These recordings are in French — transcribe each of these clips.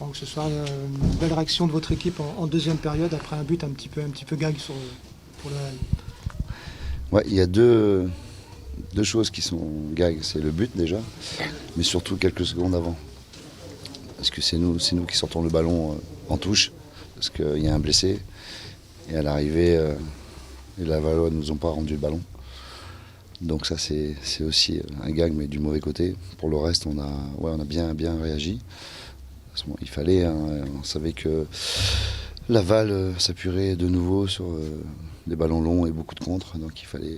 Franck, ce soir, une belle réaction de votre équipe en deuxième période après un but un petit peu gag pour le Real. Ouais, il y a deux choses qui sont gag. C'est le but déjà, mais surtout quelques secondes avant. Parce que c'est nous qui sortons le ballon en touche, parce qu'il y a un blessé. Et à l'arrivée, les Lavallois ne nous ont pas rendu le ballon. Donc ça c'est aussi un gag, mais du mauvais côté. Pour le reste, on a bien réagi. Il fallait, hein, on savait que Laval s'appuierait de nouveau sur des ballons longs et beaucoup de contres. Donc il fallait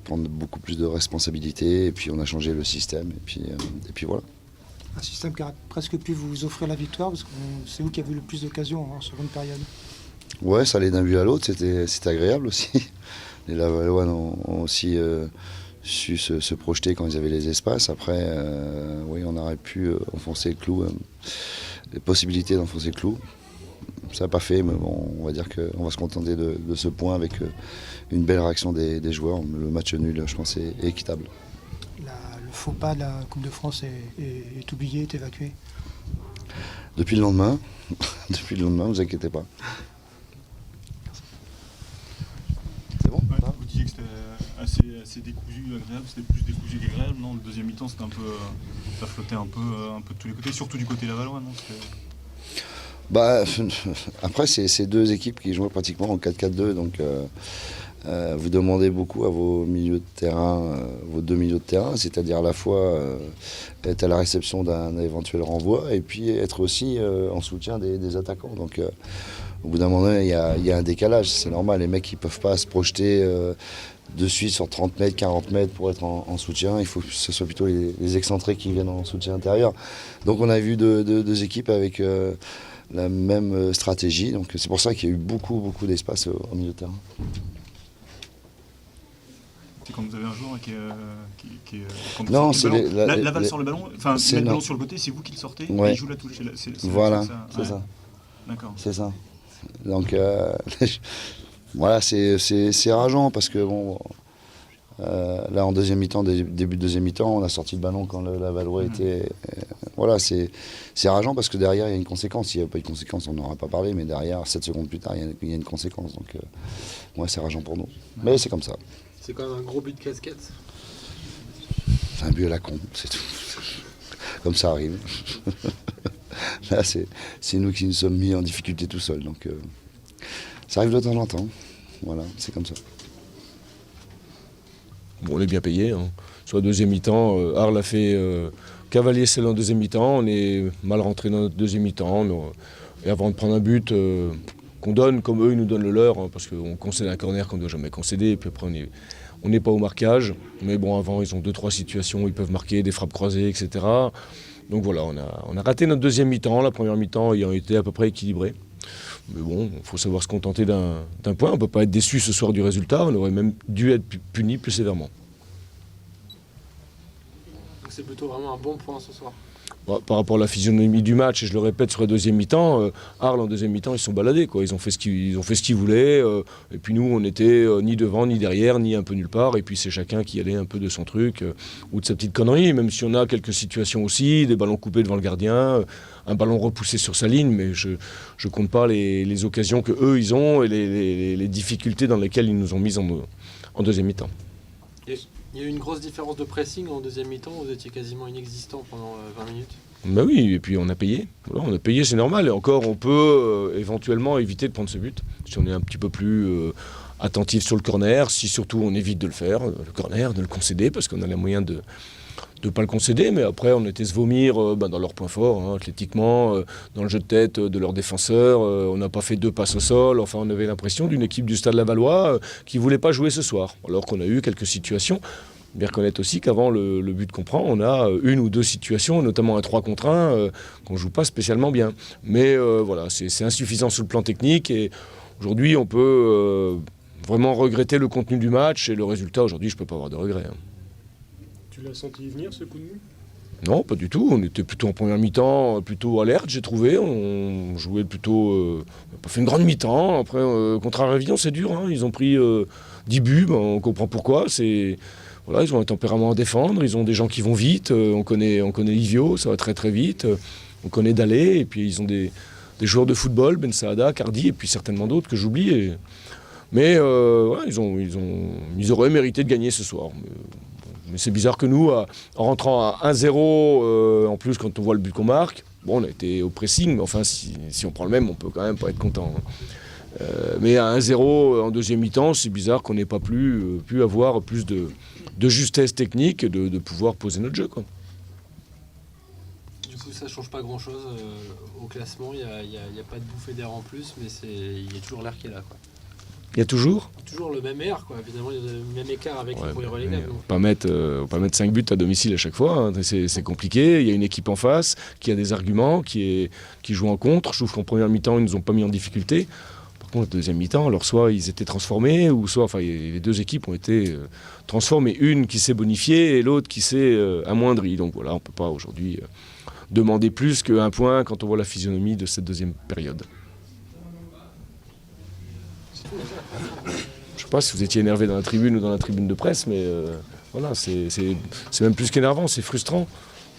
prendre beaucoup plus de responsabilités. Et puis on a changé le système. Et puis voilà. Un système qui a presque pu vous offrir la victoire, parce que c'est vous qui avez eu le plus d'occasions en seconde période. Ouais, ça allait d'un but à l'autre, c'était agréable aussi. Les Lavallois ont aussi su se projeter quand ils avaient les espaces. Après, oui, on aurait pu enfoncer le clou, les possibilités d'enfoncer le clou. Ça n'a pas fait, mais bon, on va dire qu'on va se contenter de ce point avec une belle réaction des joueurs. Le match nul, je pense, est équitable. Le faux pas de la Coupe de France est oublié, est évacué. Depuis le lendemain, ne vous inquiétez pas. Vous disiez que c'était assez décousu, agréable, c'était plus décousu qu'agréable, non? Le deuxième mi-temps, c'était un peu, ça flottait un peu de tous les côtés, surtout du côté lavallois, non? Bah, après, c'est deux équipes qui jouaient pratiquement en 4-4-2, donc vous demandez beaucoup à vos milieux de terrain, vos deux milieux de terrain, c'est-à-dire à la fois être à la réception d'un éventuel renvoi et puis être aussi en soutien des attaquants. Donc au bout d'un moment, il y a un décalage, c'est normal. Les mecs, ils ne peuvent pas se projeter de suite sur 30 mètres, 40 mètres pour être en soutien. Il faut que ce soit plutôt les excentrés qui viennent en soutien intérieur. Donc on a vu deux équipes avec la même stratégie. Donc c'est pour ça qu'il y a eu beaucoup d'espace au milieu de terrain. C'est quand vous avez un joueur qui est non, c'est Laval sort le ballon, enfin met le ballon sur le côté, c'est vous qui le sortez, ouais. Et il joue la touche. Voilà, c'est ça. D'accord. C'est ça. Donc voilà, c'est rageant parce que bon, là en deuxième mi-temps, début de deuxième mi-temps, on a sorti le ballon quand le Lavallois était. Voilà, c'est rageant parce que derrière il y a une conséquence. S'il n'y avait pas eu de conséquence, on n'aurait pas parlé, mais derrière, 7 secondes plus tard, il y a une conséquence. Donc ouais, c'est rageant pour nous. Mais c'est comme ça. C'est quand même un gros but de casquette. C'est un but à la con, c'est tout. Comme ça arrive. Là, c'est nous qui nous sommes mis en difficulté tout seuls. Donc ça arrive de temps en temps. Voilà, c'est comme ça. Bon, on est bien payé. Hein. Sur la deuxième mi-temps, Arles a fait cavalier seul en deuxième mi-temps. On est mal rentré dans notre deuxième mi-temps. Et avant de prendre un but qu'on donne, comme eux, ils nous donnent le leur, hein, parce qu'on concède un corner qu'on ne doit jamais concéder. Et puis après, on n'est pas au marquage. Mais bon, avant, ils ont 2-3 situations où ils peuvent marquer, des frappes croisées, etc. Donc voilà, on a raté notre deuxième mi-temps. La première mi-temps ayant été à peu près équilibrée. Mais bon, il faut savoir se contenter d'un point. On ne peut pas être déçu ce soir du résultat. On aurait même dû être puni plus sévèrement. Donc c'est plutôt vraiment un bon point ce soir. Par rapport à la physionomie du match, et je le répète sur la deuxième mi-temps, Arles en deuxième mi-temps, ils se sont baladés, quoi. Ils ont fait ce qu'ils voulaient. Et puis nous, on n'était ni devant, ni derrière, ni un peu nulle part. Et puis c'est chacun qui allait un peu de son truc ou de sa petite connerie. Même si on a quelques situations aussi, des ballons coupés devant le gardien, un ballon repoussé sur sa ligne. Mais je ne compte pas les occasions qu'eux, ils ont et les difficultés dans lesquelles ils nous ont mis en deuxième mi-temps. Il y a eu une grosse différence de pressing en deuxième mi-temps, vous étiez quasiment inexistant pendant 20 minutes. Ben oui, et puis on a payé. Voilà, on a payé, c'est normal. Et encore, on peut éventuellement éviter de prendre ce but. Si on est un petit peu plus attentif sur le corner, si surtout on évite de le faire, le corner, de le concéder, parce qu'on a les moyens de ne pas le concéder. Mais après, on était se vomir dans leurs points forts, hein, athlétiquement, dans le jeu de tête de leurs défenseurs. On n'a pas fait 2 passes au sol. Enfin, on avait l'impression d'une équipe du Stade Lavallois qui ne voulait pas jouer ce soir. Alors qu'on a eu quelques situations. Bien reconnaître aussi qu'avant le but qu'on prend, on a 1 ou 2 situations, notamment un 3 contre 1, qu'on ne joue pas spécialement bien. Mais voilà, c'est insuffisant sur le plan technique. Et aujourd'hui, on peut vraiment regretter le contenu du match. Et le résultat, aujourd'hui, je ne peux pas avoir de regrets. Hein. Tu l'as senti venir, ce coup de mou ? Non, pas du tout. On était plutôt en première mi-temps, plutôt alerte, j'ai trouvé. On jouait plutôt... on n'a pas fait une grande mi-temps. Après, contre Arévillon, c'est dur. Hein. Ils ont pris 10 buts, on comprend pourquoi. Voilà, ils ont un tempérament à défendre, ils ont des gens qui vont vite. On connaît Livio, ça va très très vite. On connaît Dalé, et puis ils ont des joueurs de football, Ben Saada, Cardi, et puis certainement d'autres que j'oublie. Mais ouais, ils auraient mérité de gagner ce soir. Mais c'est bizarre que nous, en rentrant à 1-0, en plus quand on voit le but qu'on marque, bon, on a été au pressing, mais enfin si on prend le même, on peut quand même pas être content. Mais à 1-0 en deuxième mi-temps, c'est bizarre qu'on n'ait pas pu avoir plus de justesse technique et de pouvoir poser notre jeu, quoi. Du coup, ça change pas grand-chose au classement. Il y a pas de bouffée d'air en plus, mais il y a toujours l'air qui est là, quoi. Il y a toujours Le même air, quoi. Évidemment, il y a le même écart avec les premiers relégables. on ne va pas mettre 5 buts à domicile à chaque fois, hein. C'est compliqué. Il y a une équipe en face qui a des arguments, qui joue en contre. Je trouve qu'en première mi-temps, ils ne nous ont pas mis en difficulté. Par contre, en deuxième mi-temps, alors soit ils étaient transformés, ou soit les deux équipes ont été transformées. Une qui s'est bonifiée et l'autre qui s'est amoindrie. Donc voilà, on ne peut pas aujourd'hui demander plus qu'un point quand on voit la physionomie de cette deuxième période. Je ne sais pas si vous étiez énervé dans la tribune ou dans la tribune de presse, mais voilà, c'est même plus qu'énervant, c'est frustrant.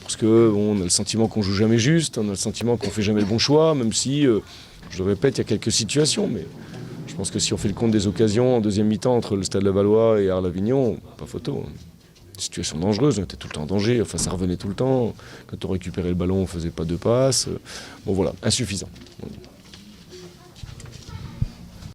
Parce qu'on a le sentiment qu'on joue jamais juste, on a le sentiment qu'on fait jamais le bon choix, même si, je le répète, il y a quelques situations. Mais je pense que si on fait le compte des occasions en deuxième mi-temps entre le Stade Lavallois et Arles-Avignon, pas photo. Situation dangereuse, on était tout le temps en danger, enfin ça revenait tout le temps. Quand on récupérait le ballon, on ne faisait pas 2 passes. Bon voilà, insuffisant.